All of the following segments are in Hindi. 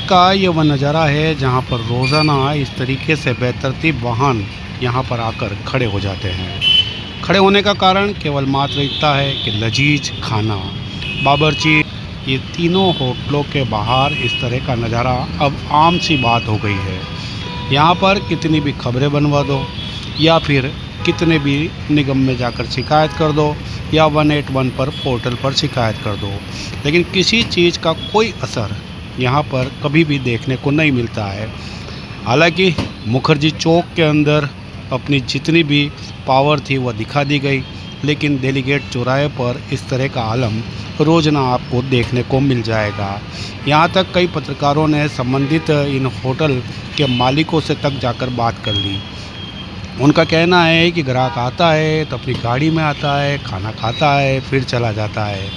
का ये वह नज़ारा है जहाँ पर रोज़ाना इस तरीके से बेतरतीब वाहन यहाँ पर आकर खड़े हो जाते हैं। खड़े होने का कारण केवल मात्र इतना है कि लजीज खाना, बावर्ची, ये तीनों होटलों के बाहर इस तरह का नज़ारा अब आम सी बात हो गई है। यहाँ पर कितनी भी खबरें बनवा दो या फिर कितने भी निगम में जाकर शिकायत कर दो या 181 पर पोर्टल पर शिकायत कर दो, लेकिन किसी चीज़ का कोई असर यहाँ पर कभी भी देखने को नहीं मिलता है। हालांकि मुखर्जी चौक के अंदर अपनी जितनी भी पावर थी वह दिखा दी गई, लेकिन डेलीगेट चौराहे पर इस तरह का आलम रोज़ाना आपको देखने को मिल जाएगा। यहाँ तक कई पत्रकारों ने संबंधित इन होटल के मालिकों से तक जाकर बात कर ली। उनका कहना है कि ग्राहक आता है तो अपनी गाड़ी में आता है, खाना खाता है, फिर चला जाता है।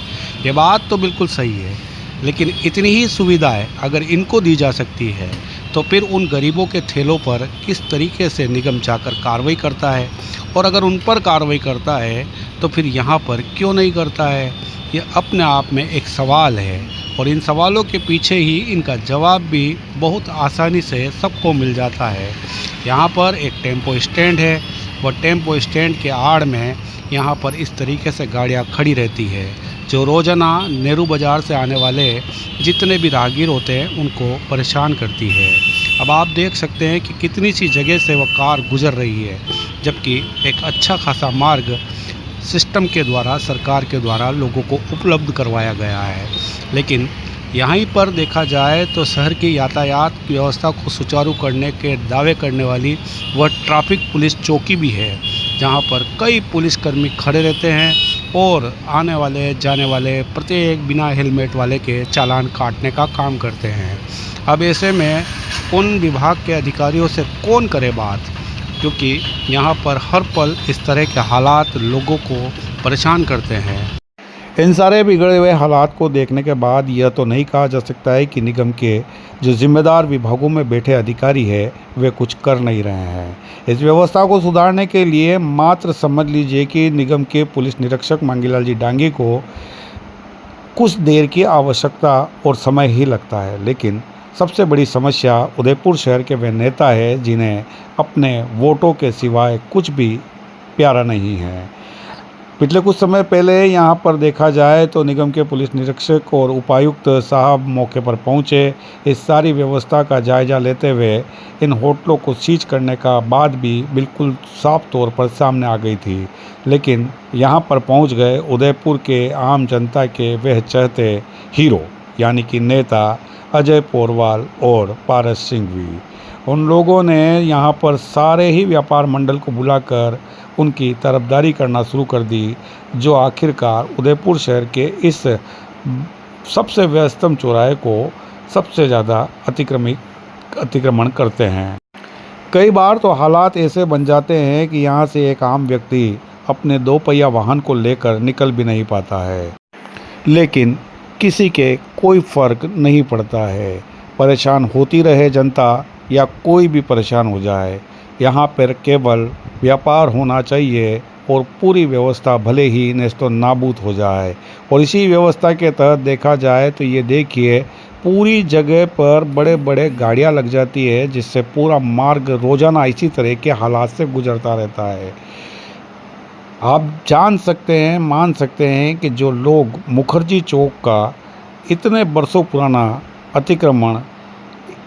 ये बात तो बिल्कुल सही है, लेकिन इतनी ही सुविधाएं अगर इनको दी जा सकती है तो फिर उन गरीबों के ठेलों पर किस तरीके से निगम जाकर कार्रवाई करता है, और अगर उन पर कार्रवाई करता है तो फिर यहाँ पर क्यों नहीं करता है। ये अपने आप में एक सवाल है, और इन सवालों के पीछे ही इनका जवाब भी बहुत आसानी से सबको मिल जाता है। यहाँ पर एक टेम्पो स्टैंड है, वह टेम्पो स्टैंड के आड़ में यहाँ पर इस तरीके से गाड़ियाँ खड़ी रहती है, जो रोज़ाना नेहरू बाज़ार से आने वाले जितने भी राहगीर होते हैं उनको परेशान करती है। अब आप देख सकते हैं कि कितनी सी जगह से वह कार गुज़र रही है, जबकि एक अच्छा खासा मार्ग सिस्टम के द्वारा, सरकार के द्वारा लोगों को उपलब्ध करवाया गया है। लेकिन यहीं पर देखा जाए तो शहर की यातायात व्यवस्था को सुचारू करने के दावे करने वाली वह ट्रैफिक पुलिस चौकी भी है, जहां पर कई पुलिसकर्मी खड़े रहते हैं और आने वाले जाने वाले प्रत्येक बिना हेलमेट वाले के चालान काटने का काम करते हैं। अब ऐसे में उन विभाग के अधिकारियों से कौन करे बात, क्योंकि यहाँ पर हर पल इस तरह के हालात लोगों को परेशान करते हैं। इन सारे बिगड़े हुए हालात को देखने के बाद यह तो नहीं कहा जा सकता है कि निगम के जो जिम्मेदार विभागों में बैठे अधिकारी है वे कुछ कर नहीं रहे हैं। इस व्यवस्था को सुधारने के लिए मात्र समझ लीजिए कि निगम के पुलिस निरीक्षक मांगीलाल जी डांगी को कुछ देर की आवश्यकता और समय ही लगता है, लेकिन सबसे बड़ी समस्या उदयपुर शहर के वे नेता है जिन्हें अपने वोटों के सिवाय कुछ भी प्यारा नहीं है। पिछले कुछ समय पहले यहाँ पर देखा जाए तो निगम के पुलिस निरीक्षक और उपायुक्त साहब मौके पर पहुँचे। इस सारी व्यवस्था का जायजा लेते हुए इन होटलों को सीज करने का बात भी बिल्कुल साफ तौर पर सामने आ गई थी, लेकिन यहाँ पर पहुँच गए उदयपुर के आम जनता के वह चहते हीरो यानी कि नेता अजय पोरवाल और पारस सिंह भी। उन लोगों ने यहाँ पर सारे ही व्यापार मंडल को बुलाकर उनकी तरफदारी करना शुरू कर दी, जो आखिरकार उदयपुर शहर के इस सबसे व्यस्तम चौराहे को सबसे ज़्यादा अतिक्रमण करते हैं। कई बार तो हालात ऐसे बन जाते हैं कि यहाँ से एक आम व्यक्ति अपने 2 पहिया वाहन को लेकर निकल भी नहीं पाता है, लेकिन किसी के कोई फर्क नहीं पड़ता है। परेशान होती रहे जनता या कोई भी परेशान हो जाए, यहाँ पर केवल व्यापार होना चाहिए और पूरी व्यवस्था भले ही नेस्तो नाबूद हो जाए। और इसी व्यवस्था के तहत देखा जाए तो ये देखिए पूरी जगह पर बड़े बड़े गाड़ियाँ लग जाती है, जिससे पूरा मार्ग रोज़ाना इसी तरह के हालात से गुजरता रहता है। आप जान सकते हैं, मान सकते हैं कि जो लोग मुखर्जी चौक का इतने बरसों पुराना अतिक्रमण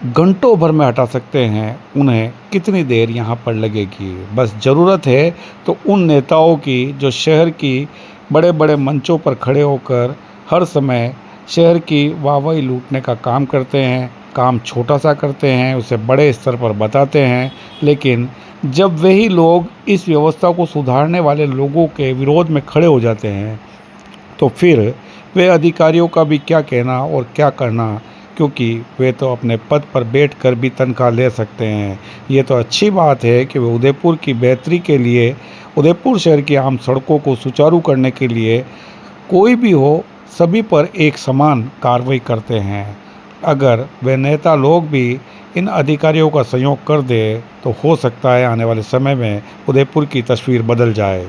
घंटों भर में हटा सकते हैं, उन्हें कितनी देर यहाँ पर लगेगी। बस ज़रूरत है तो उन नेताओं की जो शहर की बड़े बड़े मंचों पर खड़े होकर हर समय शहर की वाहवाही लूटने का काम करते हैं, काम छोटा सा करते हैं, उसे बड़े स्तर पर बताते हैं, लेकिन जब वही लोग इस व्यवस्था को सुधारने वाले लोगों के विरोध में खड़े हो जाते हैं तो फिर वे अधिकारियों का भी क्या कहना और क्या करना, क्योंकि वे तो अपने पद पर बैठकर भी तनख्वाह ले सकते हैं। ये तो अच्छी बात है कि वे उदयपुर की बेहतरी के लिए, उदयपुर शहर की आम सड़कों को सुचारू करने के लिए कोई भी हो सभी पर एक समान कार्रवाई करते हैं। अगर वे नेता लोग भी इन अधिकारियों का सहयोग कर दे तो हो सकता है आने वाले समय में उदयपुर की तस्वीर बदल जाए।